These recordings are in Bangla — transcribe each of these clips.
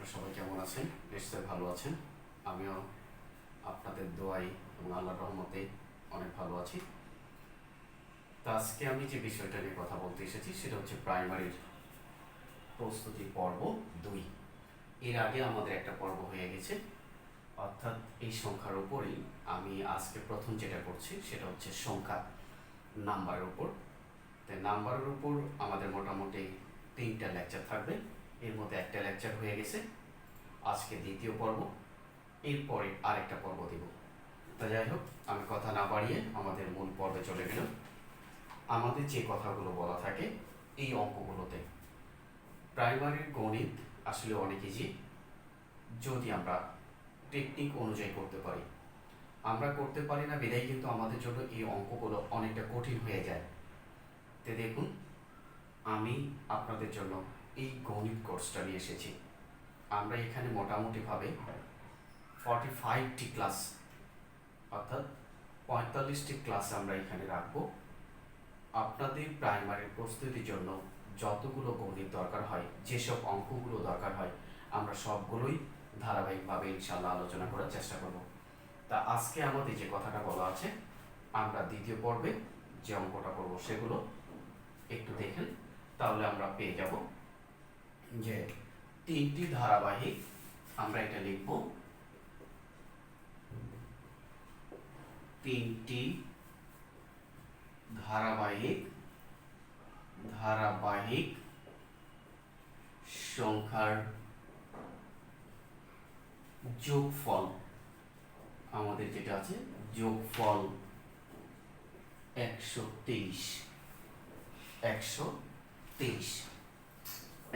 আপনারা সবাই কেমন আছেন? নিশ্চয়ই ভালো আছেন। আমিও আপনাদের দোয়ায় এবং আল্লাহর রহমতে অনেক ভালো আছি। তো আজকে আমি যে বিষয়টা নিয়ে কথা বলতে এসেছি সেটা হচ্ছে প্রাইমারির প্রস্তুতি পর্ব 2। এর আগে আমাদের একটা পর্ব হয়ে গেছে, অর্থাৎ এই সংখ্যার উপরেই আমি আজকে প্রথম যেটা করছি সেটা হচ্ছে সংখ্যা নাম্বারের উপর। তাই নাম্বারের উপর আমাদের মোটামুটি 3টা লেকচার থাকবে। এর মধ্যে একটা লেকচার হয়ে গেছে, আজকে দ্বিতীয় পর্ব, এরপরে আরেকটা পর্ব দিব। তা যাই হোক, আমি কথা না বাড়িয়ে আমাদের মূল পর্বে চলে গেলাম। আমাদের যে কথাগুলো বলা থাকে এই অঙ্কগুলোতে, প্রাইমারির গণিত আসলে অনেক ইজি যদি আমরা টেকনিক অনুযায়ী করতে পারি। আমরা করতে পারি না বিধায় কিন্তু আমাদের জন্য এই অঙ্কগুলো অনেকটা কঠিন হয়ে যায়। তো দেখুন, আমি আপনাদের জন্য এই গণিত কোর্সটা নিয়ে এসেছি। আমরা এখানে মোটামুটিভাবে 45টি ক্লাস, অর্থাৎ 45টি ক্লাস আমরা এখানে রাখবো। আপনাদের প্রাইমারি প্রস্তুতির জন্য যতগুলো গণিত দরকার হয়, যেসব অঙ্কগুলো দরকার হয়, আমরা সবগুলোই ধারাবাহিকভাবে ইনশাল্লাহ আলোচনা করার চেষ্টা করব। তা আজকে আমাদের যে কথাটা বলা আছে, আমরা দ্বিতীয় পর্বে যে অঙ্কটা করব সেগুলো একটু দেখেন, তাহলে আমরা পেয়ে যাব যে 3টি ধারাবাহিক। আমরা এটা লিখব 3টি ধারাবাহিক সংখ্যার যোগফল, আমাদের যেটা আছে যোগফল 123।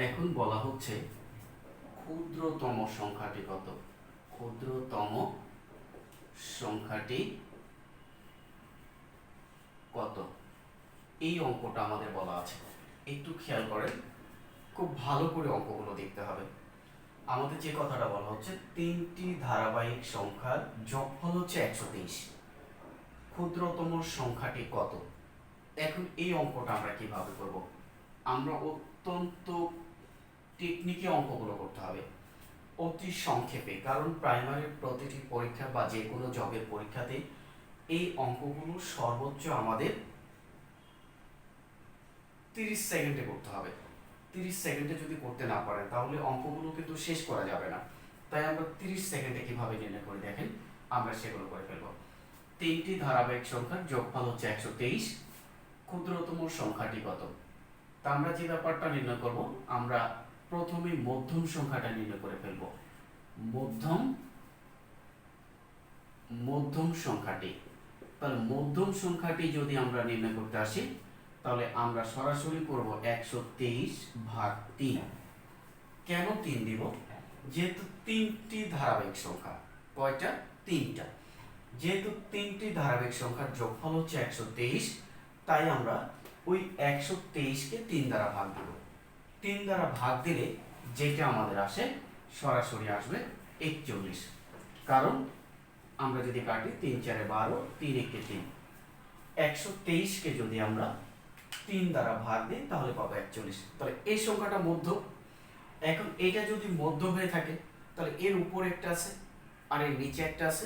এখন বলা হচ্ছে ক্ষুদ্রতম সংখ্যাটি কত? ক্ষুদ্রতম সংখ্যাটি কত? এই অঙ্কটা আমাদের বলা আছে। একটু খেয়াল করেন, খুব ভালো করে অঙ্কগুলো দেখতে হবে। আমাদের যে কথাটা বলা হচ্ছে 3টি ধারাবাহিক সংখ্যার যোগফল হচ্ছে 123। ক্ষুদ্রতম সংখ্যাটি কত? এখন এই অঙ্কটা আমরা কিভাবে করব? আমরা অত্যন্ত টেকনিকে অঙ্কগুলো করতে হবে, অতি সংক্ষেপে, কারণ প্রাইমারির প্রতিটি পরীক্ষা বা যে কোনো জবের পরীক্ষাতে এই অঙ্কগুলো সর্বোচ্চ আমাদের 30 সেকেন্ডে করতে হবে। 30 সেকেন্ডে যদি করতে না পারেন তাহলে অঙ্কগুলো কিন্তু শেষ করা যাবে না। তাই আমরা 30 সেকেন্ডে কিভাবে নির্ণয় করে দেখেন, আমরা সেগুলো করে ফেলব। 3টি ধারাবাহিক সংখ্যার যোগফল হচ্ছে 123। ক্ষুদ্রতম সংখ্যাটি কত? তা আমরা যে ব্যাপারটা নির্ণয় করব, আমরা প্রথমে মধ্যম সংখ্যাটা নির্ণয় করে ফেলব। মধ্যম সংখ্যাটি, তাহলে মধ্যম সংখ্যাটি যদি আমরা নির্ণয় করতে আসি, তাহলে আমরা সরাসরি করব 123/3। কেন 3 দিব? যেহেতু 3টি ধারাবাহিক সংখ্যা। কয়টা? 3টা। যেহেতু 3টি ধারাবাহিক সংখ্যার যোগফল হচ্ছে 123, তাই আমরা ওই 123কে 3 দ্বারা ভাগ দেব। 3 দ্বারা ভাগ দিলে যেটা আমাদের আসে সরাসরি আসবে 41। কারণ আমরা যদি কাটি 3 4 12, 3 1 3, 123কে যদি আমরা 3 দ্বারা ভাগ দিই তাহলে পাবো 41। তাহলে এই সংখ্যাটা মধ্য। এখন এটা যদি মধ্য হয়ে থাকে তাহলে এর উপরে একটা আছে আর এর নিচে একটা আছে,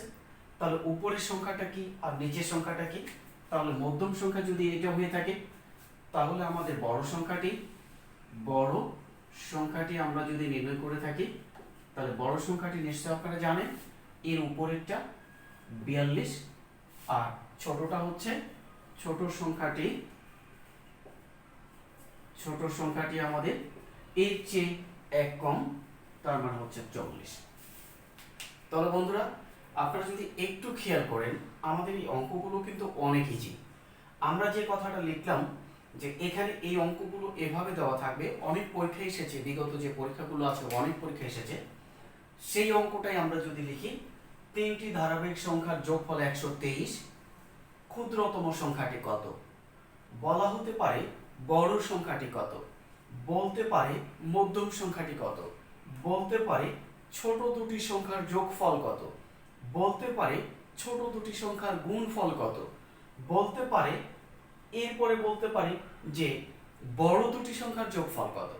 তাহলে উপরের সংখ্যাটা কি আর নিচের সংখ্যাটা কি? তাহলে মধ্যম সংখ্যা যদি এটা হয়ে থাকে তাহলে আমাদের বড় সংখ্যাটি আমরা যদি নির্ণয় করে থাকি, তাহলে বড় সংখ্যাটি নিশ্চয় আপনারা জানেন, এর উপরেরটা 42 আর ছোটটা হচ্ছে ছোট সংখ্যাটি আমাদের এর চেয়ে 1 কম, তার মানে হচ্ছে 40। তাহলে বন্ধুরা, আপনারা যদি একটু খেয়াল করেন, আমাদের এই অঙ্কগুলো কিন্তু অনেক ইজি। আমরা যে কথাটা লিখলাম যে এখানে এই অঙ্কগুলো এভাবে দেওয়া থাকবে, অনেক পরীক্ষা এসেছে, বিগত যে পরীক্ষাগুলো আছে অনেক পরীক্ষা এসেছে, সেই অঙ্কটাই আমরা যদি লিখি 3টি ধারাবাহিক সংখ্যার যোগফল 123, ক্ষুদ্রতম সংখ্যাটি কত? বলা হতে পারে বড় সংখ্যাটি কত, বলতে পারে মধ্যম সংখ্যাটি কত, বলতে পারে ছোট দুটি সংখ্যার যোগফল কত, বলতে পারে ছোট দুটি সংখ্যার গুণফল কত, বলতে পারে, এরপরে বলতে পারে যে বড় দুটি সংখ্যার যোগফল কত।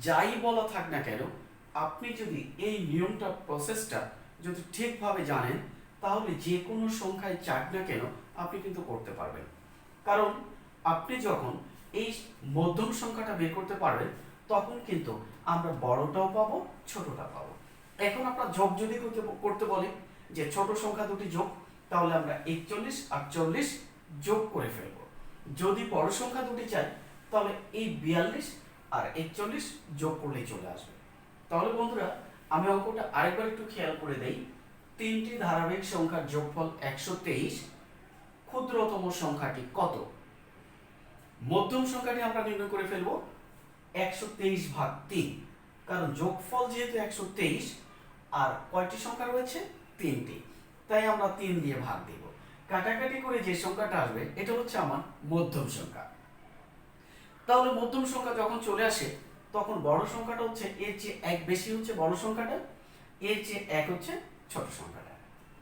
যাই বলা থাক না কেন, আপনি যদি এই নিয়মটা প্রসেসটা যদি ঠিকভাবে জানেন তাহলে যে কোনো সংখ্যায় চাক না কেন আপনি কিন্তু করতে পারবেন। কারণ আপনি যখন এই মধ্যম সংখ্যাটা বের করতে পারবেন তখন কিন্তু আমরা বড়টাও পাবো ছোটটা পাবো। এখন আপনার যোগ যদি করতে বলে যে ছোট সংখ্যা দুটি যোগ, তাহলে আমরা 41 আর 40 যোগ করে ফেলব। যদি বড় সংখ্যা দুটি চাই তাহলে এই 42 আর 41 যোগ করলেই চলে আসবে। তাহলে বন্ধুরা আমি অঙ্কটা আরেকবার একটু খেয়াল করে দেই। তিনটি ধারাবাহিক সংখ্যার যোগফল 123, ক্ষুদ্রতম সংখ্যাটি কত? মধ্যম সংখ্যাটি আমরা নির্ণয় করে ফেলব 123/3, কারণ যোগফল যেহেতু 123 আর কয়টি সংখ্যা রয়েছে? 3টি, তাই আমরা 3 দিয়ে ভাগ দেব। কাটাকাটি করে যে সংখ্যাটা আসবে এটা হচ্ছে আমার মধ্যম সংখ্যা। তাহলে মধ্যম সংখ্যা যখন চলে আসে তখন বড় সংখ্যাটা হচ্ছে এর চেয়ে 1 বেশি হচ্ছে বড় সংখ্যাটা, এর চেয়ে 1 হচ্ছে ছোট সংখ্যাটা।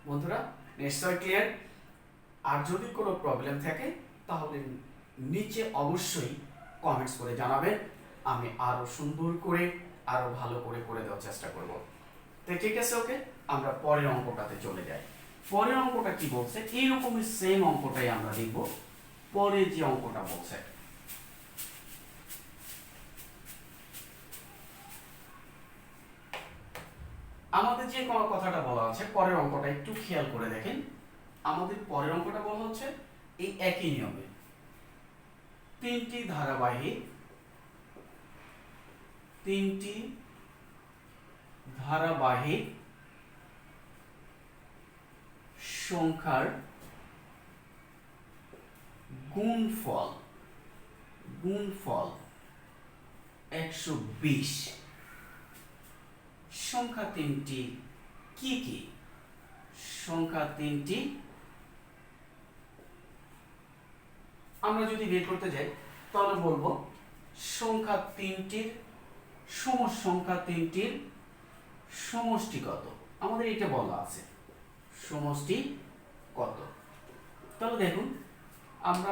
বন্ধুরা নিশ্চয় ক্লিয়ার? আর যদি কোনো প্রবলেম থাকে তাহলে নিচে অবশ্যই কমেন্টস করে জানাবেন, আমি আরো সুন্দর করে আরো ভালো করে করে দেওয়ার চেষ্টা করব। তো ঠিক আছে, ওকে, আমরা পরের অঙ্কটাতে চলে যাই। পরের অঙ্কটা কি বলছে? এইরকমই সেম অঙ্কটাই আমরা দেখব। পরে যে অঙ্কটা বলছে, আমাদের যে কথাটা বলা আছে পরের অঙ্কটা একটু খেয়াল করে দেখেন। আমাদের পরের অঙ্কটা বলা হচ্ছে এই একই নিয়মে তিনটি ধারাবাহিক সংখ্যার গুণফল 120। সংখ্যা তিনটি কি কি? সংখ্যা তিনটি আমরা যদি বের করতে যাই তাহলে বলবো সংখ্যা তিনটির সমষ্টি কত? আমাদের এটা বলা আছে সমষ্টি কত। তাহলে দেখুন আমরা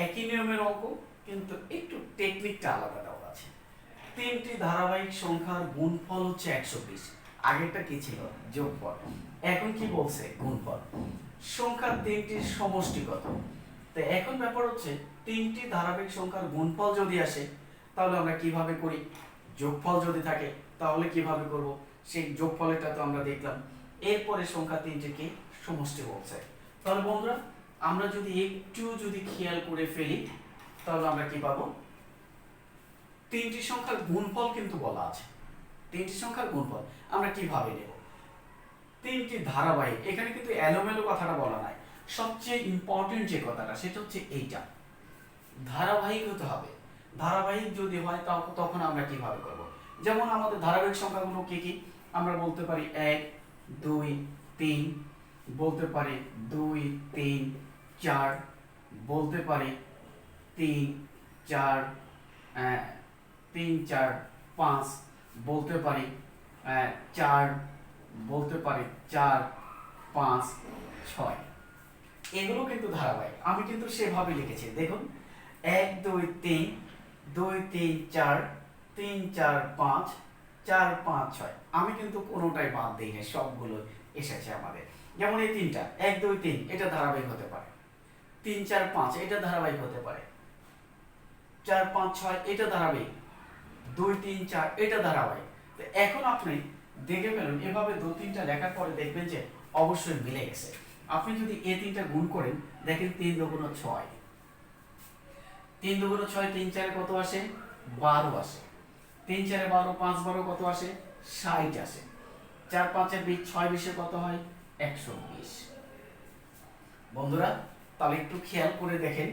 একই নিয়মের অঙ্ক কিন্তু একটু টেকনিকটা আলাদা দেওয়া আছে। তিনটি ধারাবাহিক সংখ্যার গুণফল হচ্ছে 120। আগেরটা কি ছিল? যোগফল। এখন কি বলছে? গুণফল। সংখ্যা তিনটির সমষ্টি কত? তো এখন ব্যাপার হচ্ছে তিনটি ধারাবাহিক সংখ্যার গুণফল যদি আসে তাহলে আমরা কিভাবে করি? যোগফল যদি থাকে তাহলে কিভাবে করব? সেই যোগফলটা তো আমরা দেখলাম। এরপরে সংখ্যা তিনটিকে সমষ্টি বলছে। তাহলে বন্ধুরা আমরা যদি একটু খেয়াল করে ফেলি তাহলে আমরা কি পাবো? তিনটি সংখ্যার গুণফল কিন্তু বলা আছে। তিনটি সংখ্যার গুণফল আমরা কিভাবে নেব? তিনটি ধারাবাহিক, এখানে কিন্তু এলোমেলো কথাটা বলা নাই। সবচেয়ে ইম্পর্টেন্ট যে কথাটা সেটা হচ্ছে এইটা, ধারাবাহিক হতে হবে। ধারাবাহিক যদি হয় তখন আমরা কিভাবে করব? যেমন আমাদের ধারাবাহিক সংখ্যাগুলো কি কি? আমরা বলতে পারি 1 2 3, বলতে পারি 2 3 4, বলতে পারি 3 4 3 4 5, বলতে পারি 4, বলতে পারি 4 5 6। এগুলো কিন্তু ধারাবাহিক। আমি কিন্তু সেভাবে লিখেছি, দেখুন 1 2 3 2 3 4 3 4 5 4 5 6। আমি কিন্তু কোনোটাই বাদ দিই না, সবগুলো এসেছে আমাদের। যেমন এই তিনটা 1 2 3 এটা ধারাবাহিক হতে পারে, 3 4 5 এটা ধারাবাহিক হতে পারে, 4 5 6 এটা ধারাবাহিক, 2 3 4 এটা ধারাবাহিক। তো এখন আপনি দেখে ফেলুন, এভাবে 2 3টা লেখার পরে দেখবেন যে অবশ্যই মিলে গেছে। আপনি যদি এই তিনটা গুণ করেন দেখেন 3 2 6, 3 2 6, 3 4 কত আসে? 12 আসে। 3 4 12, 5 12 কত আসে? 60 আসে। 4 5 20, 6 20 কত হয়? 120। বন্ধুরা তাহলে একটু খেয়াল করে দেখেন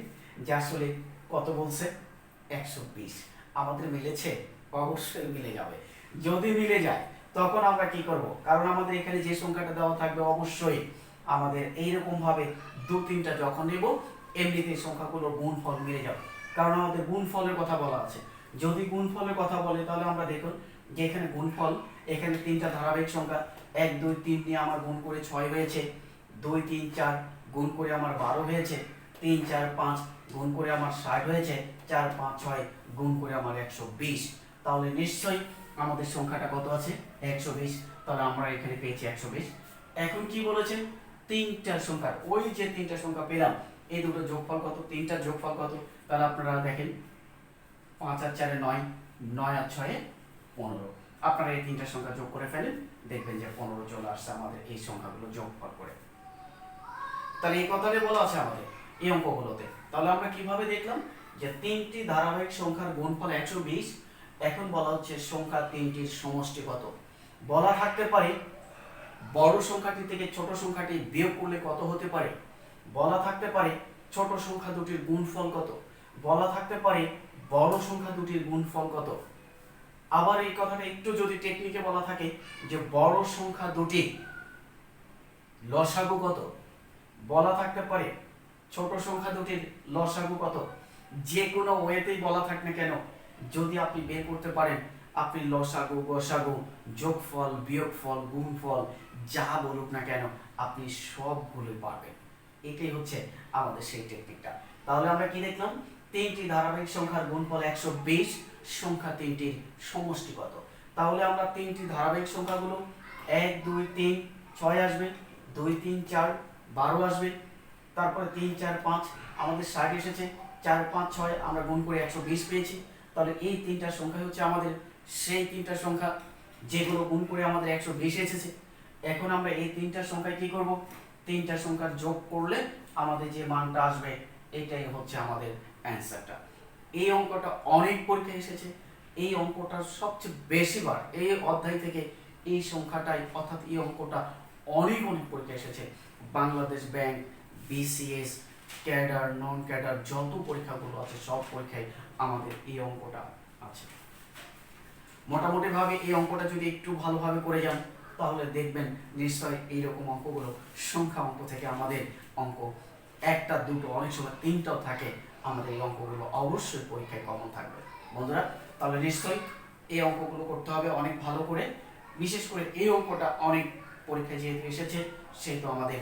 যে আসলে কত বলছে? 120। আমাদের মিলেছে? অবশ্যই মিলে যাবে। যদি মিলে যায় তখন আমরা কি করব? কারণ আমাদের এখানে যে সংখ্যাটা দেওয়া থাকবে অবশ্যই আমাদের এইরকম ভাবে 2 3টা যখন নেব এমনিতেই সংখ্যাগুলোর গুণফল মিলে যাবে, কারণ আমাদের গুণফলের কথা বলা আছে। যদি গুণফলের কথা বলে তাহলে আমরা দেখুন যে এখানে গুণফল, এখানে তিনটা ধারাবাহিক সংখ্যা 1 2 3 নিয়ে আমার গুণ করে 6 হয়েছে, 2 3 4 গুণ করে আমার 12 হয়েছে, 3 4 5 গুণ করে আমার 60 হয়েছে, 4 5 6 গুণ করে আমার 120। তাহলে নিশ্চয়ই আমাদের সংখ্যাটা কত আছে 120, তাহলে আমরা এখানে পেয়েছি 120। এখন কি বলেছেন তিনটা সংখ্যা, ওই যে তিনটা সংখ্যা পেলাম এই দুটো যোগফল কত, তিনটার যোগফল কত, তাহলে আপনারা দেখেন 5 আর 4 9, 9 আর 6 15। আপনারা এই তিনটা সংখ্যা যোগ করে ফেলেন, দেখবেন যে 15 চলে আসছে আমাদের এই সংখ্যাগুলো যোগফল করে। তাহলে এই কথাটাই বলা আছে আমাদের এই অঙ্কগুলোতে। তাহলে আমরা কিভাবে দেখলাম যে তিনটি ধারাবাহিক সংখ্যার গুণফল 120। এখন বলা হচ্ছে সংখ্যা তিনটির সমষ্টি কত। বলা থাকতে পারে বড় সংখ্যাটি থেকে ছোট সংখ্যাটি বিয়োগ করলে কত হতে পারে, বলা থাকতে পারে ছোট সংখ্যা দুটির গুণফল কত, বলা থাকতে পারে বড় সংখ্যা দুটির গুণফল কত। আবার এই কথাটা একটু যদি টেকনিকে বলা থাকে যে বড় সংখ্যা দুটি লসাগু কত, বলা থাকতে পারে ছোট সংখ্যা দুটির লসাগু কত। যে কোনো ওয়েতেই বলা থাক না কেন, যদি আপনি বের করতে পারেন, আপনি লসাগু গসাগু যোগফল বিয়োগফল গুণফল যা বলুক না কেন আপনি সবগুলো পারবেন। এটাই হচ্ছে আমাদের সেই টেকনিকটা। তাহলে আমরা কি দেখলাম, তিনটি ধারাবাহিক সংখ্যার গুণফল 120, সংখ্যা তিনটির সমষ্টি কত। তাহলে আমরা তিনটি ধারাবাহিক সংখ্যাগুলো 1 2 3 6 আসবে, 2 3 4 12 আসবে, তারপরে 3 4 5 আমাদের 60 এসেছে, 4 5 6 আমরা গুণ করে 120 পেয়েছি। তাহলে এই তিনটা সংখ্যা হচ্ছে আমাদের সেই তিনটা সংখ্যা যেগুলো গুণ করে আমাদের 120 এসেছে। এখন আমরা এই তিনটা সংখ্যায় কি করব, তিনটা সংখ্যার যোগ করলে আমাদের যে মানটা আসবে এটাই হচ্ছে আমাদের অ্যান্সারটা। এই অঙ্কটা অনেক পরীক্ষায় এসেছে, এই অঙ্কটা সবচেয়ে বেশিবার এই অধ্যায় থেকে এই সংখ্যাটাই অর্থাৎ এই অঙ্কটা অনেক পরীক্ষা এসেছে। Bangladesh bank, BCS, cadre, non cadre যত পরীক্ষাগুলো আছে সব পরীক্ষায় আমাদের এই অঙ্কটা আছে। মোটামুটিভাবে এই অঙ্কটা যদি একটু ভালোভাবে করে যান তাহলে দেখবেন নিশ্চয়ই এইরকম অঙ্কগুলো সংখ্যা অঙ্ক থেকে আমাদের অঙ্ক একটা দুটো অনেক সময় তিনটাও থাকে, আমাদের এই অঙ্কগুলো অবশ্যই পরীক্ষায় কমন থাকবে বন্ধুরা। তাহলে নিশ্চয়ই এই অঙ্কগুলো করতে হবে অনেক ভালো করে, বিশেষ করে এই অঙ্কটা অনেক পরীক্ষায় যেহেতু এসেছে সেহেতু আমাদের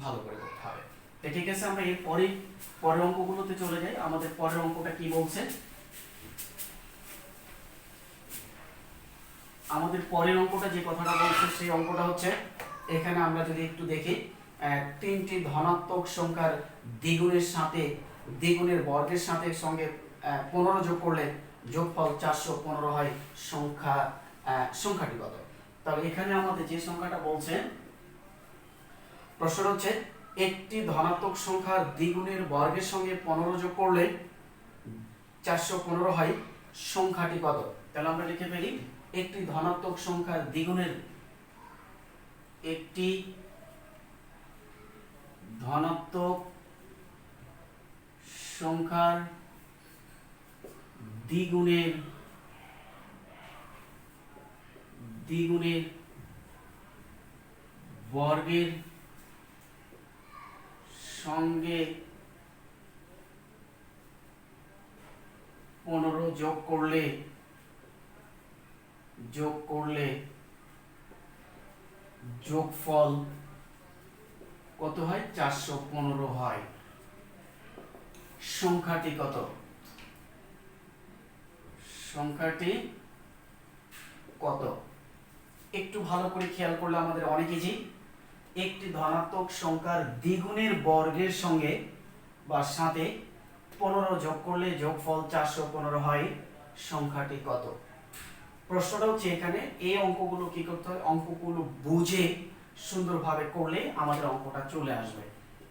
ভালো করে করতে হবে। তো ঠিক আছে, আমরা এর পরের অঙ্কগুলোতে চলে যাই। আমাদের পরের অঙ্কটা কি বলছে, আমাদের পরের অঙ্কটা যে কথাটা বলছে সেই অঙ্কটা হচ্ছে এখানে আমরা যদি একটু দেখি, তিনটি ধনাত্মক সংখ্যার দ্বিগুণের সাথে দ্বিগুণের বর্গের সাথে সঙ্গে 15 যোগ করলে যোগফল 415 হয়, সংখ্যাটি কত। তাহলে এখানে আমাদের যে সংখ্যাটা বলছে, প্রশ্ন হচ্ছে একটি ধনাত্মক সংখ্যার দ্বিগুণের বর্গের সঙ্গে 15 যোগ করলে 415 হয়, সংখ্যাটি কত। তাহলে আমরা লিখে ফেলি একটি ধনাত্মক সংখ্যার দ্বিগুণের, একটি ধনাত্মক সংখ্যার দ্বিগুণের বর্গের সঙ্গে 15 যোগ করলে যোগফল কত হয়, 415 হয়, সংখ্যাটি কত। সংখ্যাটি কত একটু ভালো করে খেয়াল করলে আমাদের অনেক ইজি। একটি ধনাত্মক সংখ্যার দ্বিগুণের বর্গের সঙ্গে বা সাথে 15 যোগ করলে যোগফল 415 হয়, সংখ্যাটি কত। প্রশ্নটা হচ্ছে এখানে এই অঙ্কগুলো কি করতে হয়, অঙ্কগুলো বুঝে সুন্দরভাবে করলে আমাদের অঙ্কটা চলে আসবে।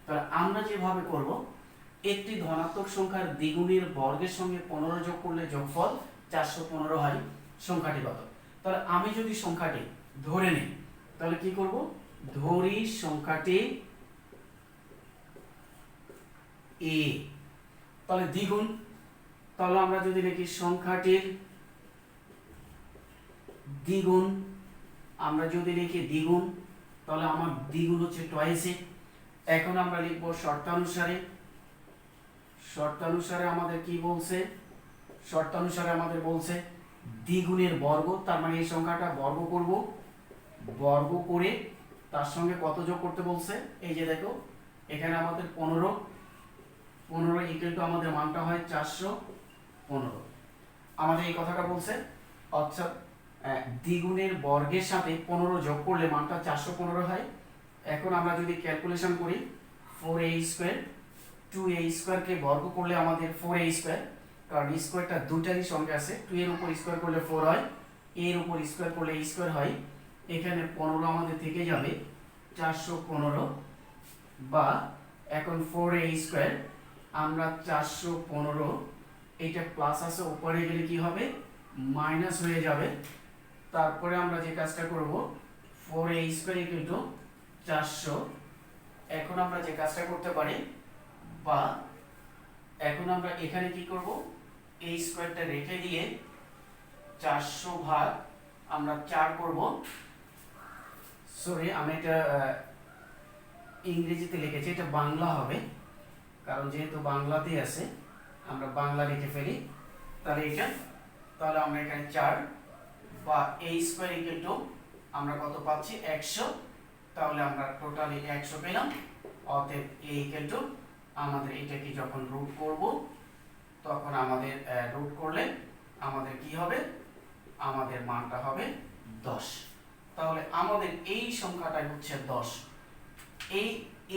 তাহলে আমরা যেভাবে করব, একটি ধনাত্মক সংখ্যার দ্বিগুণের বর্গের সঙ্গে 15 যোগ করলে যোগফল 415 হয়, সংখ্যাটি কত। তাহলে আমি যদি সংখ্যাটি ধরে নিই তাহলে কি করব, ধরি সংখ্যাটি a, তাহলে দ্বিগুণ, তাহলে আমরা যদি লিখি সংখ্যাটির দ্বিগুণ, আমরা যদি লিখি দ্বিগুণ তাহলে আমার দ্বিগুণ হচ্ছে টয়েসে। এখন আমরা লিখব শর্তানুসারে আমাদের কি বলছে, শর্তানুসারে আমাদের বলছে দ্বিগুণের বর্গ, তার মানে এই সংখ্যাটা বর্গ করব, বর্গ করে তার সঙ্গে কত যোগ করতে বলছে, এই যে দেখো এখানে আমাদের 15 ইকুয়াল টু আমাদের মানটা হয় 415। আমাদের এই কথাটা বলছে, অর্থাৎ দ্বিগুণের বর্গের সাথে 15 যোগ করলে মানটা 415 হয়। এখন আমরা যদি ক্যালকুলেশন করি 4a স্কোয়ার 2a স্কোয়ারকে বর্গ করলে আমাদের 4a স্কোয়ার, কারণ স্কোয়ারটা দুটারই সঙ্গে আছে, 2 এর উপর স্কোয়ার করলে 4 হয়, এর উপর স্কোয়ার করলে a স্কোয়ার হয়। এখানে 15 আমাদের থেকে যাবে 415, বা এখন 4a স্কোয়ার আমরা 415, এইটা প্লাস আছে উপরে গেলে কি হবে মাইনাস হয়ে যাবে। তারপরে আমরা যে কাজটা করব 4a স্কোয়ার ইকুয়াল টু 400। এখন আমরা যে কাজটা করতে পারি, বা এখন আমরা এখানে কি করব, a স্কোয়ারটা রেখে দিয়ে 400 ভাগ আমরা 4 করব। সরি, আমি এটা ইংরেজিতে লিখেছি, এটা বাংলা হবে, কারণ যেহেতু বাংলাতেই আছে আমরা বাংলা লিখে ফেলি। তাহলে আমরা এখানে 4 বা a স্কোয়ার ইকুয়াল টু আমরা কত পাচ্ছি 100, তাহলে আমরা টোটালি 100 পেলাম। অতএব a ইকুয়াল টু আমাদের এটাকে যখন রুট করব তখন আমাদের রুট করলে আমাদের কি হবে, আমাদের মানটা হবে 10। তাহলে আমাদের এই সংখ্যাটাই হচ্ছে 10, এই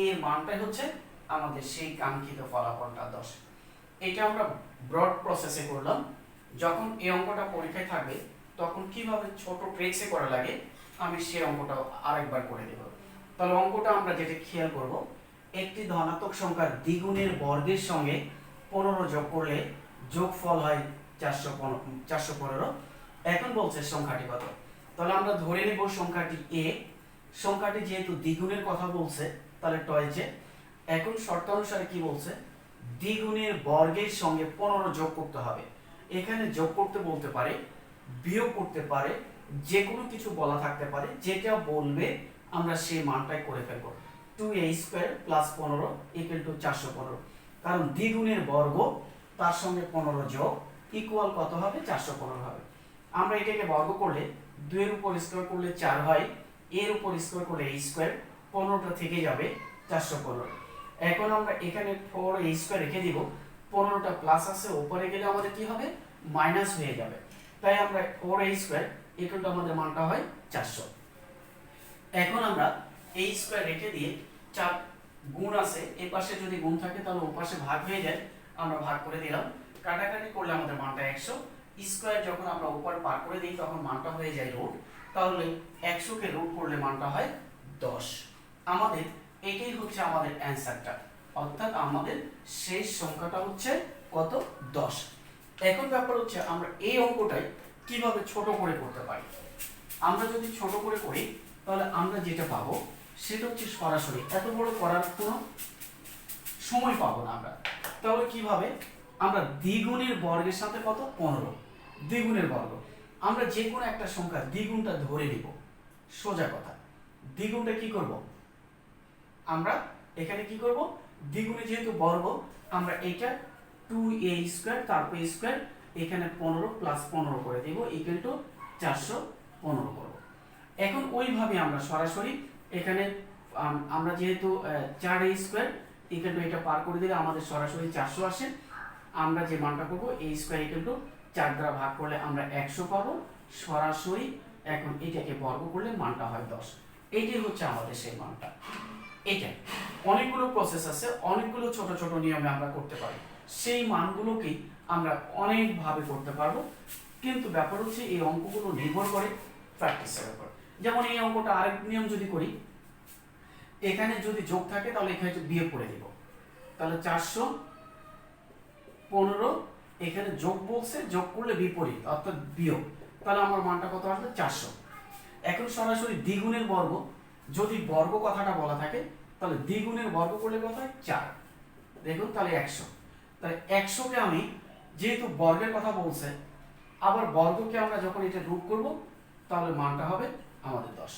এর মানটাই হচ্ছে আমাদের সেই কাঙ্ক্ষিত ফলাফলটা 10। এটা আমরা ব্রড প্রসেসে করলাম। যখন এই অঙ্কটা পরীক্ষায় থাকবে তখন কিভাবে ছোট ট্রিক্সে করা লাগে আমি সেই অঙ্কটা আরেকবার করে দেব। তাহলে অঙ্কটা আমরা যেটা খেয়াল করব, একটি ধনাত্মক সংখ্যার দ্বিগুণের বর্গের সঙ্গে 15 যোগ করলে যোগফল হয় 415। এখন বলছে সংখ্যাটি কত, তাহলে আমরা ধরে নেব সংখ্যাটি a। সংখ্যাটি যেহেতু দ্বিগুণের কথা বলছে তাহলে টয়েছে। এখন শর্ত অনুসারে কি বলছে, দ্বিগুণের বর্গের সঙ্গে 15 যোগ করতে হবে। এখানে যোগ করতে বলতে পারে, বিয়োগ করতে পারে, যে কোনো কিছু বলা থাকতে পারে, যেটা বলবে আমরা সেই মানটাই করে ফেলব। 2a square plus 15 equal to 415, কারণ দ্বিগুণের বর্গ তার সঙ্গে 15 যোগ ইকুয়াল কত হবে 415 হবে। আমরা এটাকে বর্গ করলে 2 এর উপর স্কোয়ার করলে 4 হয়, এর উপর স্কোয়ার করলে a স্কোয়ার, 15টা থেকে যাবে 415। এখন আমরা এখানে 4a স্কোয়ার রেখে দিব, 15টা প্লাস আছে উপরে গেলে আমাদের কি হবে মাইনাস হয়ে যাবে। তাই আমরা 4a স্কোয়ার ইকুয়াল টু আমাদের মানটা হয় 400। এখন আমরা a স্কোয়ার রেখে দিয়ে 4 গুণ আছে, এই পাশে যদি গুণ থাকে তাহলে ওই পাশে ভাগ হয়ে যায়, আমরা ভাগ করে দিলাম। কাটাকাটি করলে আমাদের মানটা 100। স্কোয়ার যখন আমরা উপর পার করে দিই তখন মানটা হয়ে যায় রুট, তাহলে 100 কে রুট করলে মানটা হয় 10। আমাদের এটাই হচ্ছে আমাদের অ্যানসারটা, অর্থাৎ আমাদের শেষ সংখ্যাটা হচ্ছে কত 10। এখন ব্যাপার হচ্ছে আমরা এই অঙ্কটাই কিভাবে ছোট করে করতে পারি। আমরা যদি ছোট করে করি তাহলে আমরা যেটা পাবো সেটা হচ্ছে সরাসরি এত বড় করার কোনো সময় পাবো না আমরা। তাহলে কিভাবে, আমরা দ্বিগুণের বর্গের সাথে কত 15, দ্বিগুণের বর্গ, আমরা যে কোনো একটা সংখ্যা দ্বিগুণটা ধরে নিব। সোজা কথা, দ্বিগুণটা কি করব, আমরা এখানে কি করব, দ্বিগুণে যেহেতু বর্গ আমরা এটা 2a স্কয়ার তারপর স্কয়ার এখানে 15 প্লাস 15 করে দেব ইকুয়াল টু 415 করব। এখন ওইভাবে আমরা সরাসরি এখানে আমরা যেহেতু 4a স্কয়ার ইকুয়াল টু এটা পার করে দিলে আমাদের সরাসরি 400 আসে। আমরা যে মানটা করব a স্কয়ার ইকুয়াল টু 4 দ্বারা ভাগ করলে আমরা 100 পাবো সরাসরি। এখন এটাকে বর্গ করলে মানটা হয় 10। এইটাই হচ্ছে আমাদের সেই মানটা। এটা অনেকগুলো প্রসেস আছে, অনেকগুলো ছোট ছোট নিয়মে আমরা করতে পারি, সেই মানগুলোকেই আমরা অনেকভাবে করতে পারবো। কিন্তু ব্যাপার হচ্ছে এই অঙ্কগুলো নির্ভর করে প্র্যাকটিসের উপর। যেমন এই অঙ্কটা আরেক নিয়ম যদি করি, এখানে যদি যোগ থাকে তাহলে এখানে বিয়োগ করে দিব, তাহলে 415 এখানে যোগ বলছে, যোগ করলে বিপরীত অর্থাৎ বিয়োগ, তাহলে আমার মানটা কত আসবে 400। এখন সরাসরি দ্বিগুণের বর্গ, যদি বর্গ কথাটা বলা থাকে তাহলে দ্বিগুণের বর্গ করলে কত হয় 4, দেখুন তাহলে 100। তাহলে 100কে আমি যেহেতু বর্গের কথা বলছে, আবার বর্গকে আমরা যখন এটা রুট করব তাহলে মানটা হবে আমাদের 10।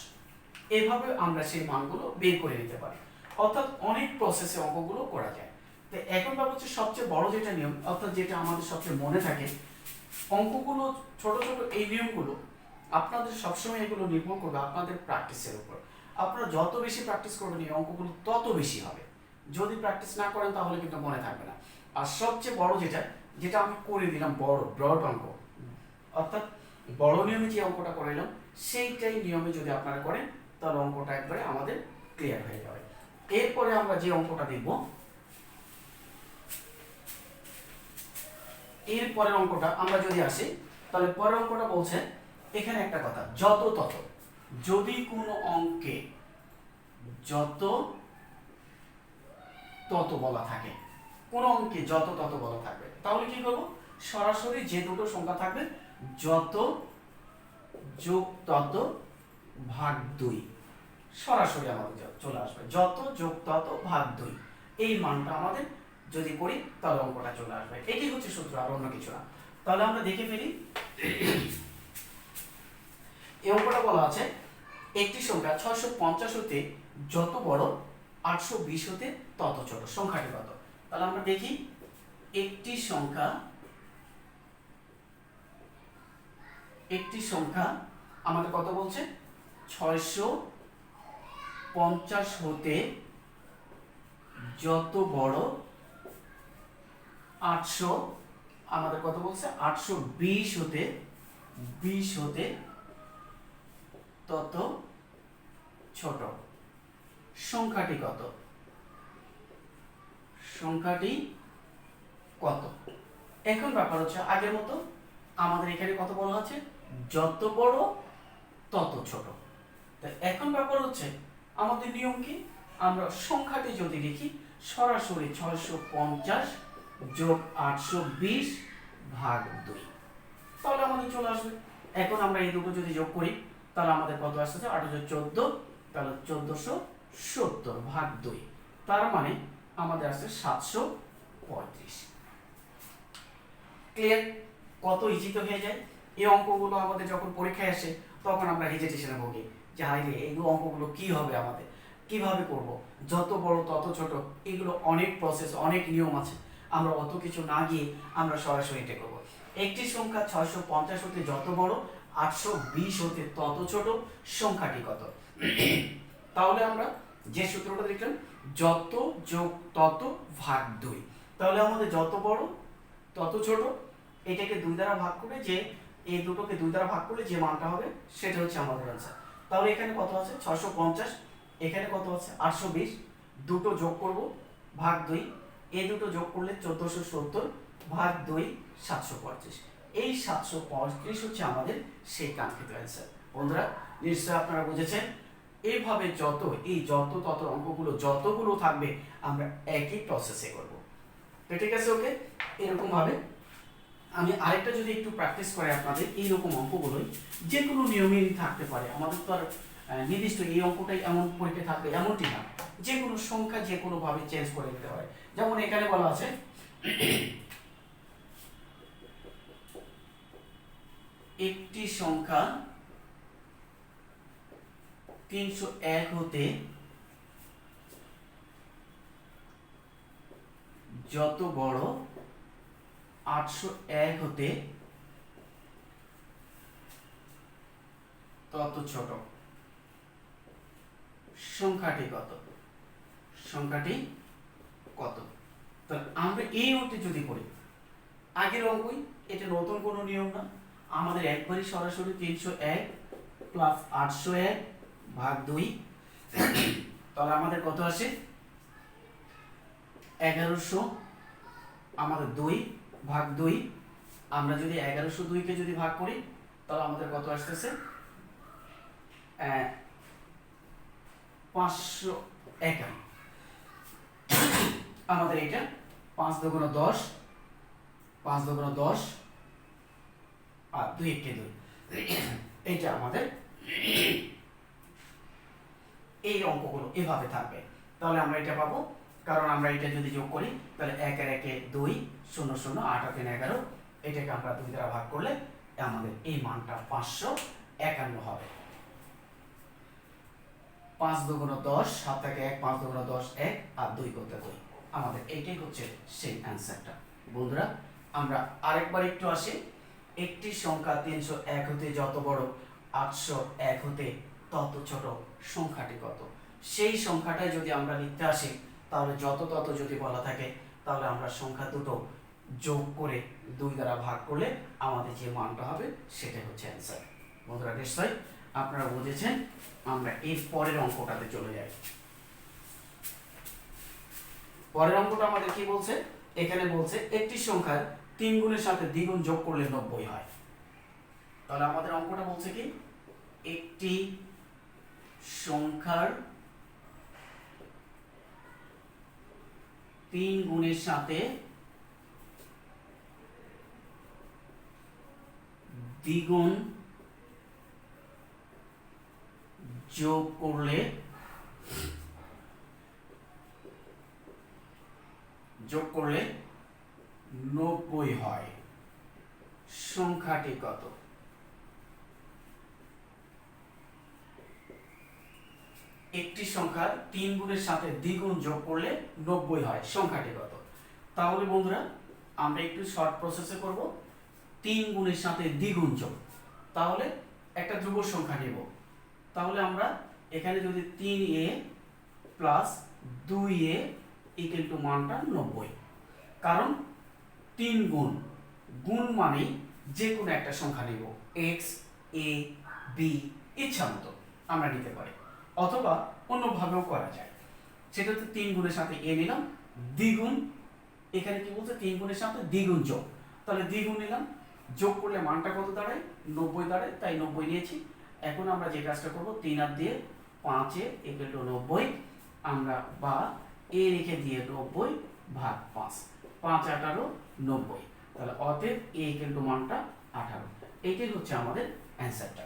এইভাবে আমরা সেই মানগুলো বের করে নিতে পারি, অর্থাৎ অনেক প্রসেসে অঙ্কগুলো করা যায়। তো এখন ব্যাপার হচ্ছে সবচেয়ে বড় যেটা নিয়ম, অর্থাৎ যেটা আমাদের সবচেয়ে মনে থাকে, অঙ্কগুলো ছোট ছোট এই নিয়মগুলো আপনাদের সবসময় এগুলো নির্ভর করবে আপনাদের প্র্যাকটিসের উপর। আপনারা যত বেশি প্র্যাকটিস করবেন এই অঙ্কগুলো তত বেশি হবে। যদি প্র্যাকটিস না করেন তাহলে কিন্তু মনে থাকবে না। আর সবচেয়ে বড় যেটা আমি করে দিলাম বড় ব্রড অঙ্ক, অর্থাৎ বড় নিয়মে যে অঙ্কটা করাইলাম সেইটাই নিয়মে যদি আপনারা করেন তাহলে অঙ্কটা একবারে আমাদের ক্লিয়ার হয়ে যাবে। এরপরে আমরা যে অঙ্কটা দেখব, এর পরের অঙ্কটা আমরা যদি আসি তাহলে পরের অঙ্কটা বলছে এখানে একটা কথা, যত তত, যদি কোনো অঙ্কে যত তত বলা থাকে, কোন অঙ্কে যত তত বলা থাকবে, তাহলে কি করব, সরাসরি যে দুটো সংখ্যা থাকবে যত যোগ তত ভাগ 2, সরাসরি আমাদের চলে আসবে যত যোগ তত ভাগ 2, এই মানটা আমাদের যদি করি তাহলে অঙ্কটা চলে আসবে। এটি হচ্ছে সূত্র, আর অন্য কিছু না। তাহলে আমরা দেখে ফেলি, এই অঙ্কটা বলা আছে একটি সংখ্যা 650 হতে যত বড় 820 হতে তত ছোট, সংখ্যাটি কত। তাহলে আমরা দেখি, একটি সংখ্যা আমাদের কত বলছে, 650 হতে যত বড় 800, আমাদের কত বলছে 820 হতে তত ছোট, সংখ্যাটি কত, এখন ব্যাপার হচ্ছে আগের মতো আমাদের এখানে কত বলা আছে, যত বড় তত ছোট। এখন ব্যাপার হচ্ছে আমাদের নিয়ম কি, আমরা সংখ্যাটি যদি লিখি সরাসরি 650 যোগ 820 ভাগ 2, তাহলে আমাদের চলে আসবে। এখন আমরা এই দুটো যদি যোগ করি তাহলে আমাদের কত আসছে, 814, তাহলে 1470 ভাগ 2, তার মানে আমাদের আসছে 735। ক্লিয়ার? কত ইজি তো হয়ে যায়। এই অঙ্কগুলো আমাদের যখন পরীক্ষায় আসে তখন আমরা হেজিটেশনে ভুগি যে হাই রে, এইগুলো অঙ্কগুলো কি হবে, আমাদের কিভাবে করব, যত বড় তত ছোট, এগুলো অনেক প্রসেস, অনেক নিয়ম আছে। আমরা অত কিছু না গিয়ে আমরা সরাসরি এটা করব। একটি সংখ্যা 650 হতে যত বড় 820 হতে তত ছোট, সংখ্যাটি কত। তাহলে আমরা যে সূত্রটা দেখলাম, যত যোগ তত ভাগ 2, তাহলে আমাদের যত বড় তত ছোট, এটাকে 2 দ্বারা ভাগ করে, যে এই দুটোকে 2 দ্বারা ভাগ করলে যে মানটা হবে সেটা হচ্ছে আমাদের आंसर। তাহলে এখানে কত আছে 650, এখানে কত আছে 820, দুটো যোগ করব ভাগ 2, এই দুটো যোগ করলে 1470 ভাগ 2 725, এই 735 হচ্ছে আমাদের সেই কাঙ্ক্ষিত आंसर। বন্ধুরা নিশ্চয়ই আপনারা বুঝেছেন, এইভাবে এই যত তত অঙ্কগুলো যতগুলো থাকবে আমরা একই প্রসেসে করব। তো ঠিক আছে, ওকে। এরকম ভাবে আমি আরেকটা যদি একটু প্র্যাকটিস করে আপনাদের, এইরকম অঙ্কগুলোই যে কোনো নিয়মেই থাকতে পারে, আমাদের তো আর নির্দিষ্ট এই অঙ্কটাই এমন পরীক্ষা থাকবে এমনটি না, যে কোনো সংখ্যা যে কোনো ভাবে চেঞ্জ করে দিতে পারে। যেমন এখানে বলা আছে একটি সংখ্যা 301 হতে যত বড় 801 হতে তত ছোট, সংখ্যাটি কত, তাহলে আমরা এই অঙ্কটি যদি করি, আগের অঙ্কই, এটা নতুন কোনো নিয়ম না, আমাদের একবারই সরাসরি 301 প্লাস 801 ভাগ 2, তাহলে আমাদের কত আসে 1100, আমাদের 2 ভাগ 2, আমরা যদি 1102 কে যদি ভাগ করি তাহলে আমাদের কত আসতেছে 551, আমাদের এটা 5 দুগুণ 10, 5 দুগুণ 10 আর 2 কে 2, এইটা আমাদের এই অঙ্কগুলো এভাবে থাকবে। তাহলে আমরা এটা পাবো, কারণ আমরা এটা যদি যোগ করি তাহলে 1 এর 1 এ 2, 0 0 8 আর 3 11, এটাকে আমরা 2 দ্বারা ভাগ করলে আমাদের এই মানটা 551 হবে। 5 দুগুণ 10, 7 থেকে 1, 5 দুগুণ 10 1 আর 2 করতে 2, আমাদের এইটাই হচ্ছে সেই অ্যানসারটা। বন্ধুরা আমরা আরেকবার একটু আসি, একটি সংখ্যা 301 হতে যত বড় 801 হতে তত ছোট, সংখ্যাটি কত। সেই সংখ্যাটাই যদি আমরা লিখতে আসি তাহলে যত তত যদি বলা থাকে তাহলে আমরা সংখ্যা দুটো যোগ করে 2 দ্বারা ভাগ করলে আমাদের যে মানটা হবে সেটাই হচ্ছে অ্যান্সার। বন্ধুরা নিশ্চয়ই আপনারা বুঝেছেন। আমরা এর পরের অঙ্কটাতে চলে যাই। পরের অঙ্কটা আমাদের কি বলছে? এখানে বলছে একটি সংখ্যার 3 গুণের সাথে দ্বিগুণ যোগ করলে 90 হয়। তাহলে আমাদের অঙ্কটা বলছে কি, একটি সংখ্যার 3 গুণের সাথে দ্বিগুণ যোগ করলে 90 হয়। সংখ্যাটি কত? একটি সংখ্যার 3 গুণের সাথে দ্বিগুণ যোগ করলে 90 হয়। সংখ্যাটি কত? তাহলে বন্ধুরা আমরা একটু শর্ট প্রসেসে করব। 3 গুণের সাথে দ্বিগুণ যোগ, তাহলে একটা ধ্রুব সংখ্যা নেব। তাহলে আমরা এখানে যদি 3a plus 2a equal to মানটা 90, কারণ 3 গুণ গুণ মানে যে কোনো একটা সংখ্যা নেব, x a b ইচ্ছা মতো আমরা নিতে পারি, অথবা অন্যভাবেও করা যায়। সেটা হচ্ছে 3 গুণের সাথে a নিলাম, দ্বিগুণ, এখানে কি বলছে 3 গুণের সাথে দ্বিগুণ যোগ, তাহলে দ্বিগুণ নিলাম, যোগ করলে মানটা কত দাঁড়ায়? 90 দাঁড়ায়, তাই 90 নিয়েছি। এখন আমরা যে কাজটা করব, 3 আর দিয়ে 5 এ ইকুয়াল টু 90, আমরা বা a রেখে দিয়ে 90 ভাগ 5, 5 18 90, তাহলে অতএব a ইকুয়াল টু মানটা 18। এইটাই হচ্ছে আমাদের অ্যান্সারটা।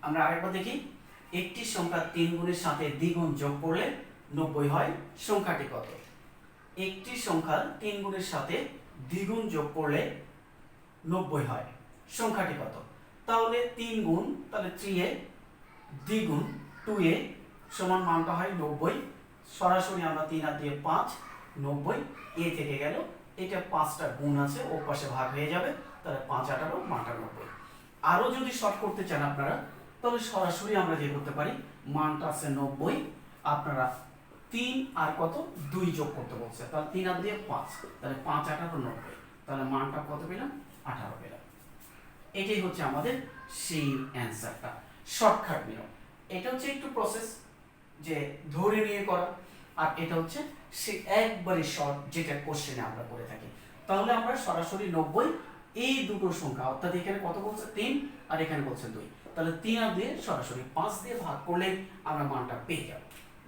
আমরা আরেকবার দেখি, একটি সংখ্যা 3 গুণের সাথে দ্বিগুণ যোগ করলে 90 হয়। সংখ্যাটি কত? একটি সংখ্যার 3 গুণের সাথে দ্বিগুণ যোগ করলে 90 হয়। সংখ্যাটি কত? তাহলে 3 গুণ, তাহলে 3a, দ্বিগুণ 2a সমান মানটা হয় 90। সরাসরি আমরা 3 আর দিয়ে 5, 90, a থেকে গেল, এটা 5টা গুণ আছে, ও পাশে ভাগ হয়ে যাবে, তাহলে 5 18 মানটা 90। আরো যদি শর্ট করতে চান আপনারা, তাহলে সরাসরি আমরা যে করতে পারি, মানটা আছে 90, আপনারা 3 আর কত 2 যোগ করতে বলছে, তাহলে 3 আর দিয়ে 5, তাহলে 5 18 90, তাহলে মানটা কত পেলাম? 18 পেলাম। এটাই হচ্ছে আমাদের সেই অ্যান্সারটা, শর্টকাট নিয়ম। এটা হচ্ছে একটু প্রসেস যে ধরে নিয়ে করা, আর এটা হচ্ছে সে একবারে শর্ট যেটা কোশ্চেনে আমরা করে থাকি। তাহলে আমরা সরাসরি 90 এই দুটো সংখ্যা, অর্থাৎ এখানে কত বলছে 3 আর এখানে বলছে 2, তাহলে 3 আর দিয়ে সরাসরি 5 দিয়ে ভাগ করলে আমরা মানটা পেয়ে যাব।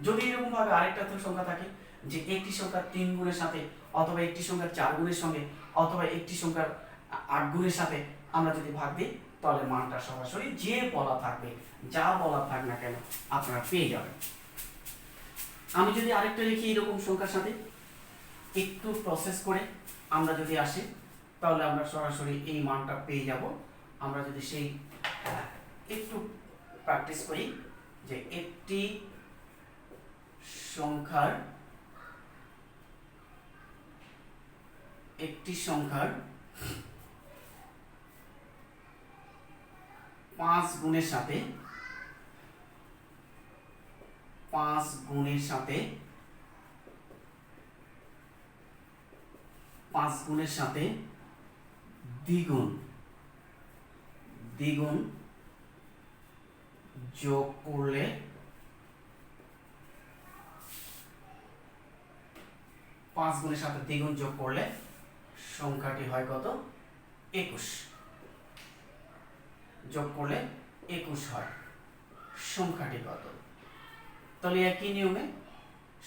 যদি এরকম ভাবে আরেকটা সংখ্যা থাকে যে একটি সংখ্যা 3 গুণের সাথে, অথবা একটি সংখ্যার 4 গুণের সঙ্গে, অথবা একটি সংখ্যার 8 গুণের সাথে আমরা যদি ভাগ দিই, তাহলে মানটা সরাসরি যে বলা থাকবে, যা বলা থাক না কেন, আপনারা পেয়ে যাবেন। আমি যদি আরেকটা লিখি এরকম সংখ্যার সাথে, একটু প্রসেস করে আমরা যদি আসি, তাহলে আমরা সরাসরি এই মানটা পেয়ে যাব। আমরা যদি সেই একটু প্র্যাকটিস করি, যে একটি সংখ্যার 5 গুণের সাথে 5 গুণের সাথে 5 গুণের সাথে দ্বিগুণ যোগ করলে 5 গুণের সাথে দ্বিগুণ যোগ করলে সংখ্যাটি হয় কত? 21। যোগ করলে 21 হয়। সংখ্যাটি কত? তাহলে একই নিয়মে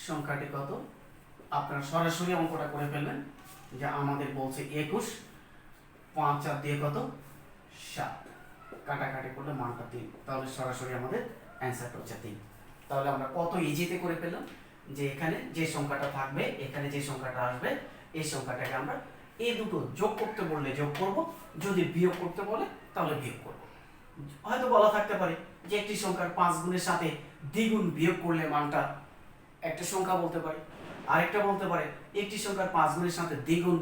সংখ্যাটি কত আপনারা সরাসরি অঙ্কটা করে ফেলবেন, যে আমাদের বলছে 21, 5 আর দিয়ে কত 7, কাটাকাটি করলে মানটা 3, তাহলে সরাসরি আমাদের অ্যান্সারটা হচ্ছে 3। তাহলে আমরা কত ইজিতে করে পেলাম, যে এখানে যে সংখ্যাটা থাকবে, এখানে যে সংখ্যাটা আসবে, এই সংখ্যাটাকে আমরা এই দুটো যোগ করতে বললে যোগ করব, যদি বিয়োগ করতে বলে তাহলে বিয়োগ করব। হয়তো বলা থাকতে পারে যে একটি সংখ্যার 5 গুণের সাথে দ্বিগুণ বিয়োগ করলে মানটা, একটা সংখ্যা বলতে পারে। আরেকটা বলতে পারে একটি সংখ্যার 5 গুণের সাথে দ্বিগুণ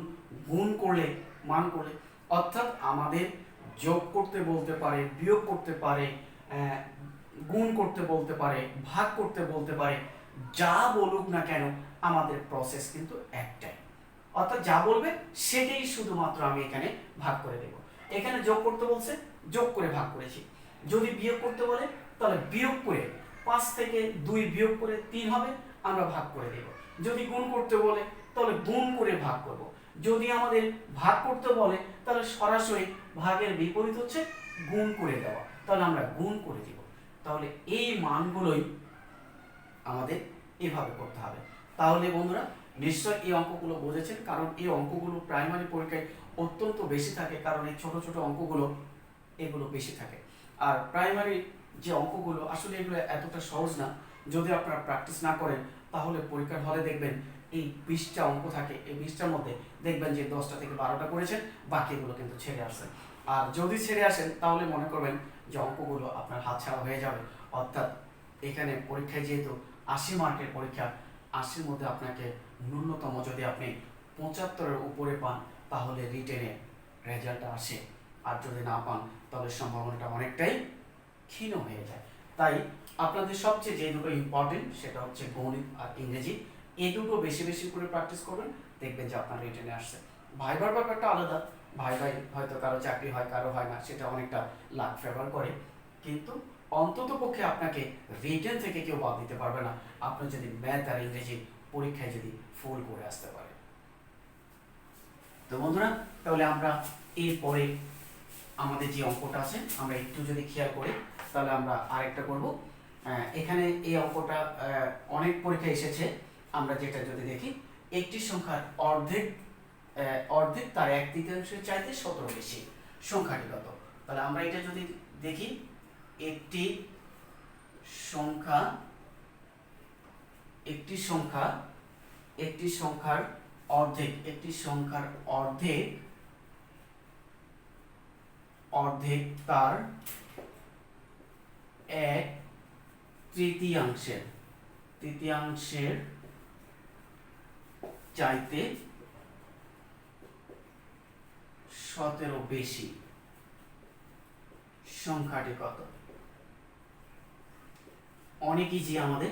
গুণ করলে মান করলে, অর্থাৎ আমাদের যোগ করতে বলতে পারে, বিয়োগ করতে পারে, গুণ করতে বলতে পারে, ভাগ করতে বলতে পারে, যা বলুক না কেন আমাদের প্রসেস কিন্তু একটাই। অর্থাৎ যা বলবে সেটাই শুধুমাত্র আমি এখানে ভাগ করে দেব। এখানে যোগ করতে বলছে, যোগ করে ভাগ করেছি। যদি বিয়োগ করতে বলে তাহলে বিয়োগ করে 5 থেকে 2 বিয়োগ করে 3 হবে, আমরা ভাগ করে দেব। যদি গুণ করতে বলে তাহলে গুণ করে ভাগ করব। যদি আমাদের ভাগ করতে বলে তাহলে সরাসরি ভাগের বিপরীত হচ্ছে গুণ করে দেওয়া, তাহলে আমরা গুণ করে দিব। তাহলে এই মানগুলোই আমাদের এভাবে করতে হবে। তাহলে বন্ধুরা নিশ্চয় এই অঙ্কগুলো বুঝেছেন, কারণ এই অঙ্কগুলো প্রাইমারি পরীক্ষায় অত্যন্ত বেশি থাকে, কারণ এই ছোট ছোট অঙ্কগুলো এগুলো বেশি থাকে। আর প্রাইমারি যে অঙ্কগুলো আসলে এগুলো এতটা সহজ না, যদি আপনারা প্র্যাকটিস না করেন তাহলে পরীক্ষার হলে দেখবেন এই 20টা অঙ্ক থাকে, এই 20টার মধ্যে দেখবেন যে 10টা থেকে 12টা করেছেন, বাকিগুলো কিন্তু ছেড়ে আসছেন। আর যদি ছেড়ে আসেন তাহলে মনে করবেন যে অঙ্কগুলো আপনার হাতছাড়া হয়ে যাবে। অর্থাৎ এখানে পরীক্ষায় যেহেতু 80 মার্কের পরীক্ষা, 80-র মধ্যে আপনাকে ন্যূনতম যদি আপনি 75-এর উপরে পান তাহলে রিটেনে রেজাল্ট আসে, আর যদি না পান তাহলে সম্ভাবনাটা অনেকটাই ক্ষীণ হয়ে যায়। তাই আপনাদের সবচেয়ে যে দুটো ইম্পর্টেন্ট সেটা হচ্ছে গণিত আর ইংরেজি, এই দুটো বেশি বেশি করে প্র্যাকটিস করবেন, দেখবেন যে আপনার রিটেনে আসছে। ভাইবার ব্যাপারটা আলাদা, ভাই হয়তো কারো চাকরি হয় কারো হয় না, সেটা অনেকটা লাক ফেভার করে, কিন্তু অন্তত পক্ষে আপনাকে রিটেন থেকে কেউ বাদ দিতে পারবে না আপনি যদি ম্যাথ আর ইংরেজি পরীক্ষায় যদি ফুল করে আসতে পারে। তো বন্ধুরা তাহলে আমরা এরপরে আমাদের যে অঙ্কটা আছে আমরা একটু যদি খেয়াল করি তাহলে আমরা আরেকটা করব। এখানে এই অঙ্কটা অনেক পরীক্ষায় এসেছে। আমরা যেটা যদি দেখি, একটি সংখ্যার অর্ধেক তার 1/3 চাইতে 17 বেশি, সংখ্যাটি কত? তাহলে আমরা এটা যদি দেখি, একটি সংখ্যার অর্ধেক তার 1/3 চাইতে 17 বেশি, সংখ্যাটি কত? অনেক ইজি আমাদের।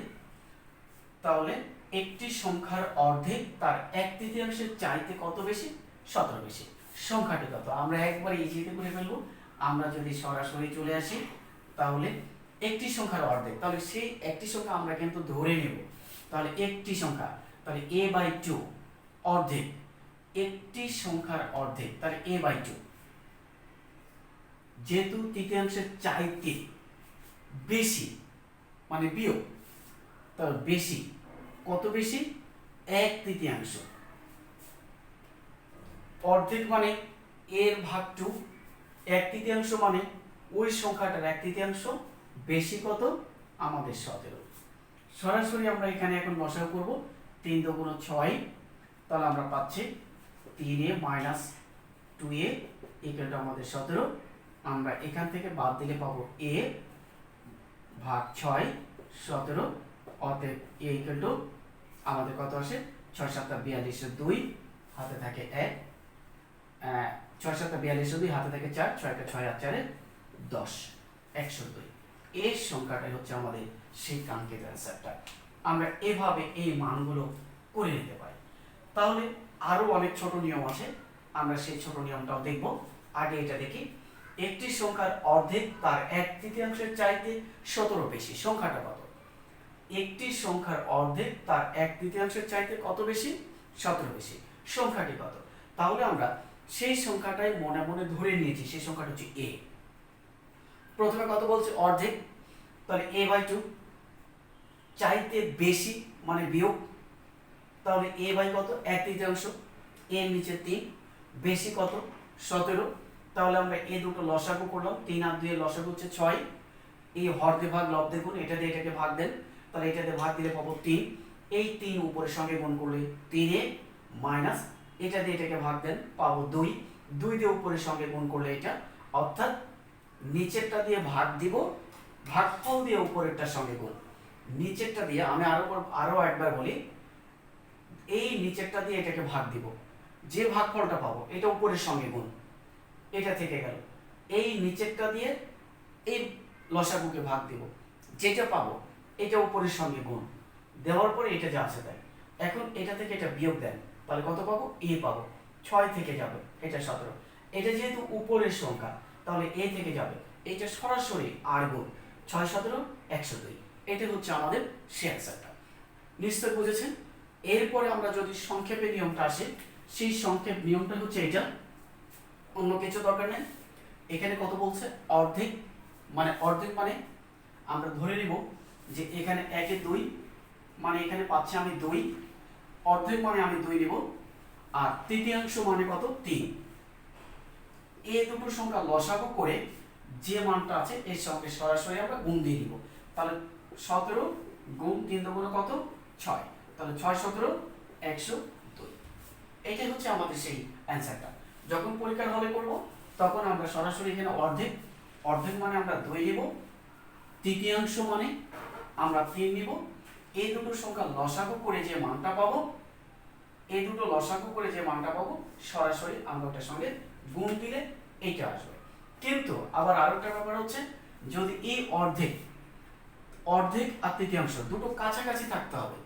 তাহলে একটি সংখ্যার অর্ধেক তার 1/3 চাইতে কত বেশি? 17 বেশি, সংখ্যাটি কত? আমরা একবার ইজিতে করে ফেলবো। আমরা যদি সরাসরি চলে আসি তাহলে একটি সংখ্যার অর্ধেক, তাহলে সেই একটি সংখ্যা আমরা কিন্তু ধরে নেব। তাহলে একটি সংখ্যা, তাহলে a/2 অর্ধেক, একটি সংখ্যার অর্ধেক, তাহলে a/2, যেহেতু তৃতীয়াংশের চাইতে বেশি মানে বিয়োগ, তাহলে বেশি, কত বেশি? 1/3। অর্ধেক মানে এর ভাগ 2, 1/3 মানে ওই সংখ্যাটার 1/3 বেশি, কত? আমাদের 17। সরাসরি আমরা এখানে এখন লসাগু করব। 3 × 2 = 6, তাহলে আমরা পাচ্ছি 3a - 2a = আমাদের 17। আমরা এখান থেকে বাদ দিলে পাবো a ভাগ 6 17, অতএব a = আমাদের কত আসে? 6 × 7 = 42, 2 হাতে থাকে 1, 6 × 7 = 42, 2 হাতে থাকে 4, 6 × 6 = 4, 10, 102। এই সংখ্যাটাই হচ্ছে আমাদের সেই কাঙ্ক্ষিত অ্যান্সারটা। আমরা এভাবে এই মানগুলো করে নিতে পারি। তাহলে আরো অনেক ছোট নিয়ম আছে, আমরা সেই ছোট নিয়মটাও দেখব। আগে এটা দেখি, একটি সংখ্যার অর্ধেক তার 1/3 চাইতে 17 বেশি, সংখ্যাটা কত? একটি সংখ্যার অর্ধেক তার 1/3 চাইতে কত বেশি? 17 বেশি, সংখ্যাটি কত? তাহলে আমরা সেই সংখ্যাটাই মনে মনে ধরে নিয়েছি, সেই সংখ্যাটা হচ্ছে a। প্রথমে কত বলছে? অর্ধেক, তাহলে a/2, চাইতে বেশি মানে বিয়োগ, তাহলে a/কত? 1/3, এর নিচে 3, বেশি কত? 17। তাহলে আমরা এই দুটো লসাগু করলাম, 3 আর 2 এর লসাগু হচ্ছে 6, এই হরদে ভাগ লব্ধে গুণ, এটা দিয়ে এটাকে ভাগ দেন, তাহলে এটা দিয়ে ভাগ দিলে পাবো 3, এই 3 উপরের সঙ্গে গুণ করলে 3a মাইনাস এটা দিয়ে এটাকে ভাগ দেন, পাবো 2, 2 দিয়ে উপরের সঙ্গে গুণ করলে এটা, অর্থাৎ নিচেরটা দিয়ে ভাগ দিব, ভাগফল দিয়ে উপরেরটার সঙ্গে গুণ। নিচেরটা দিয়ে আমি আরো একবার বলি, এই নিচেরটা দিয়ে এটাকে ভাগ দিব, যে ভাগফলটা পাবো এটা উপরের সঙ্গে গুণ, এটা থেকে গেল। এই নিচেরটা দিয়ে এই লসাগুকে ভাগ দিব, যেটা পাবো এটা উপরের সঙ্গে গুণ, দেওয়ার পরে এটা যা আছে তাই। এখন এটা থেকে এটা বিয়োগ দেন, তাহলে কত পাবো? এ পাবো। 6 থেকে যাবে, এটা 17। এটা যেহেতু উপরের সংখ্যা, তাহলে এ থেকে যাবে, এটা সরাসরি আর গুণ 6 17 102। এটা হচ্ছে আমাদের সে অ্যান্সারটা। নিশ্চয় বুঝেছেন। এরপরে আমরা যদি সংক্ষেপে নিয়মটা আসে, সেই সংক্ষেপ নিয়মটা হচ্ছে এটা, অন্য কিছু দরকার নেই। এখানে কত বলছে? অর্ধেক। অর্ধেক মানে আমরা ধরে নিব যে এখানে 1 এ 2, মানে এখানে পাচ্ছি আমি 2, অর্ধেক মানে আমি 2 নিব, আর তৃতীয়াংশ মানে কত? 3। এই দুটো সংখ্যা লসাগু করে যে মানটা আছে এর সঙ্গে সরাসরি আমরা গুণ দিয়ে দিব। তাহলে 17 গুণ 3 দুগুণে কত? 6। তাহলে 6 17 102। এটাই হচ্ছে আমাদের সেই অ্যান্সারটা। যখন পরীক্ষার হলে করব তখন আমরা সরাসরি এখানে অর্ধেক, অর্ধেক মানে আমরা 2 নিব, তৃতীয়াংশ মানে আমরা 3 নিব, এই দুটো সংখ্যা লসাগু করে যে মানটা পাবো, এই দুটো লসাগু করে যে মানটা পাবো সরাসরি আমরা ওটার সঙ্গে গুণ দিলে এইটা আসবে। কিন্তু আবার আরো একটা ব্যাপার হচ্ছে, যদি এই অর্ধেক, অর্ধেক আর তৃতীয়াংশ দুটো কাছাকাছি থাকতে হবে।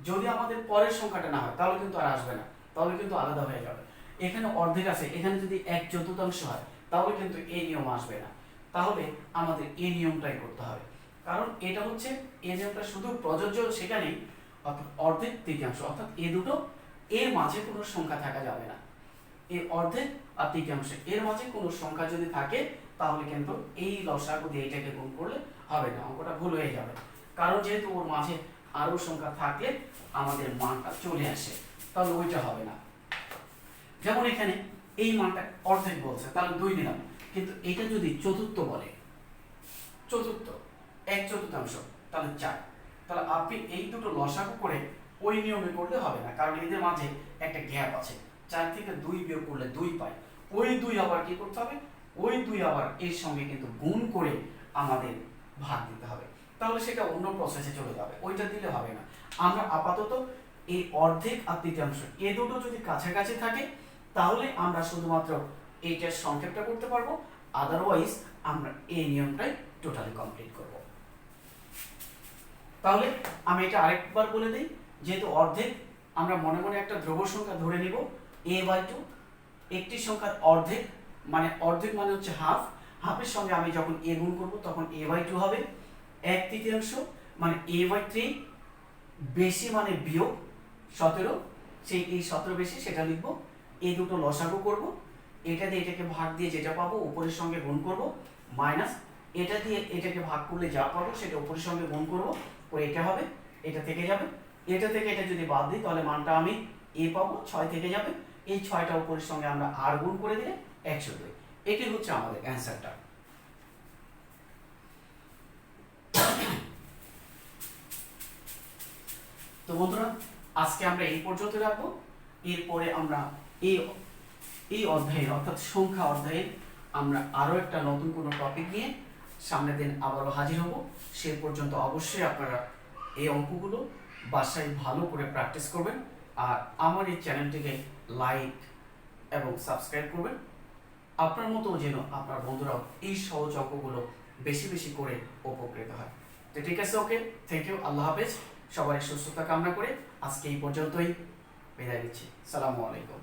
যদি আমাদের পরের সংখ্যাটা না হয় তাহলে কিন্তু আর আসবে না, তাহলে কিন্তু আলাদা হয়ে যাবে। এখানে অর্ধেক আছে, এখানে যদি 1/4 হয় তাহলে কিন্তু এই নিয়ম আসবে না, তাহলে আমাদের এই নিয়মটাই করতে হবে। কারণ এটা হচ্ছে, এই নিয়মটা শুধু প্রযোজ্য সেখানেই, অর্থাৎ অর্ধেক তৃতীয়াংশ, অর্থাৎ এই দুটো এর মাঝে কোনো সংখ্যা থাকা যাবে না। এই অর্ধেক আর তৃতীয়াংশ এর মাঝে কোনো সংখ্যা যদি থাকে তাহলে কিন্তু এই লসাগু দিয়ে এটাকে গুণ করলে হবে না, অঙ্কটা ভুল হয়ে যাবে। কারণ যেহেতু ওর মাঝে আরো সংখ্যা থাকলে আমাদের মানটা চলে আসে, তাহলে ওইটা হবে না। যেমন এখানে এই মানটা অর্ধেক বলছে, তাহলে 2 নিলাম, কিন্তু এটা যদি চতুর্থ বলে, চতুর্থ 1/4, তাহলে 4। তাহলে আপনি এই দুটো লসাগু করে ওই নিয়মে করলে হবে না, কারণ এদের মাঝে একটা গ্যাপ আছে। 4 থেকে 2 বিয়োগ করলে 2 পাই, ওই 2 আবার কি করতে হবে? ওই 2 আবার এর সঙ্গে কিন্তু গুণ করে আমাদের ভাগ দিতে হবে, তাহলে সেটা অন্য প্রসেসে চলে যাবে, ওইটা দিলে হবে না। আমরা আপাতত এই অর্ধেক আর তৃতীয়াংশ এই দুটো যদি কাছাকাছি থাকে তাহলে আমরা শুধুমাত্র এইটার সংক্ষেপটা করতে পারবো, আদারওয়াইজ আমরা এই নিয়মটাই টোটালি কমপ্লিট করব। তাহলে আমি এটা আরেকবার বলে দিই, যেহেতু অর্ধেক, আমরা মনে মনে একটা ধ্রুব সংখ্যা ধরে নিব a/2। একটি সংখ্যার অর্ধেক মানে, অর্ধেক মানে হচ্ছে হাফ, হাফের সঙ্গে আমি যখন a গুণ করব তখন a/2 হবে। 1/3 মানে a/3, বেশি মানে বিয়োগ 17, সেই এই 17 বেশি সেটা লিখব। এই দুটো লসাগু করব, এটা দিয়ে এটাকে ভাগ দিয়ে যেটা পাবো উপরের সঙ্গে গুণ করব, মাইনাস এটা দিয়ে এটাকে ভাগ করলে যা পাবো সেটা উপরের সঙ্গে গুণ করব, করে এটা হবে, এটা থেকে যাবে, এটা থেকে এটা যদি বাদ দিই তাহলে মানটা আমি a পাবো, 6 থেকে যাবে, এই 6টা উপরের সঙ্গে আমরা আর গুণ করে দিলে 102। এটাই হচ্ছে আমাদের অ্যান্সারটা। তো বন্ধুরা, আজকে আমরা এই পর্যন্ত রাখবো। এরপরে আমরা এই অধ্যায়ে, অর্থাৎ সংখ্যা অধ্যায়ে আমরা আরো একটা নতুন কোনো টপিক নিয়ে সামনের দিন আবারও হাজির হব। সে পর্যন্ত অবশ্যই আপনারা এই অঙ্কগুলো বাসায় ভালো করে প্র্যাকটিস করবেন, আর আমার এই চ্যানেলটিকে লাইক এবং সাবস্ক্রাইব করবেন। আপনার মতো যেন আপনার বন্ধুরাও এই সহজ অঙ্কগুলো বেশি বেশি করে উপকৃত হয়। তো ঠিক আছে, ওকে, থ্যাংক ইউ, আল্লাহ হাফেজ। সবাই সুস্থতা কামনা করে আজকে এই পর্যন্তই বিদায় নিচ্ছি। সালামু আলাইকুম।